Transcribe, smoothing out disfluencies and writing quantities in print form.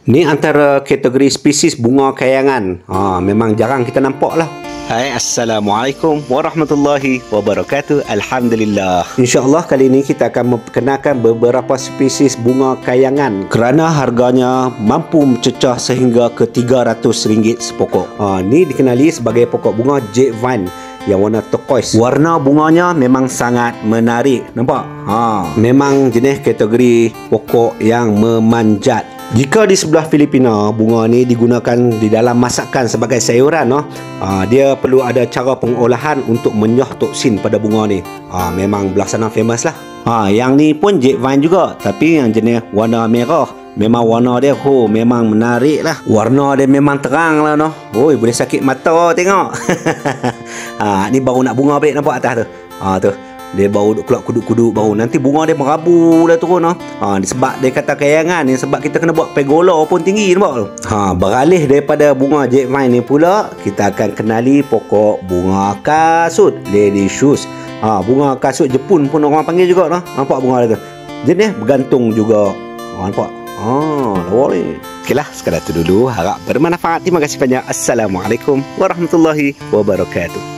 Ni antara kategori spesies bunga kayangan. Memang jarang kita nampak lah. Hai, Assalamualaikum warahmatullahi wabarakatuh. Alhamdulillah. InsyaAllah kali ini kita akan memperkenalkan beberapa spesies bunga kayangan kerana harganya mampu mencecah sehingga ke RM300 sepokok. Ni dikenali sebagai pokok bunga Jade Vine yang warna turquoise. Warna bunganya memang sangat menarik. Nampak? Memang jenis kategori pokok yang memanjat. Jika di sebelah Filipina, bunga ni digunakan di dalam masakan sebagai sayuran. Dia perlu ada cara pengolahan untuk menyah toksin pada bunga ni. Memang belah famous lah. Yang ni pun Jade Vine juga, tapi yang jenis warna merah. Memang warna dia memang menarik lah. Warna dia memang terang lah. Boleh sakit mata tengok. Ni baru nak bunga balik, nampak atas tu. Tu dia baru keluar kuduk-kuduk baru. Nanti bunga dia merabu dah turun. Sebab dia kata kayangan ni, sebab kita kena buat pergola pun tinggi, nampak tu. Beralih daripada bunga Jade Vine ni pula, kita akan kenali pokok bunga kasut, lady shoes. Bunga kasut Jepun pun orang panggil juga. Nampak bunga dia tu, jenis bergantung juga. Nampak? Lawa ni. Okeylah, sekadar tu dulu. Harap bermanfaat. Terima kasih banyak. Assalamualaikum warahmatullahi wabarakatuh.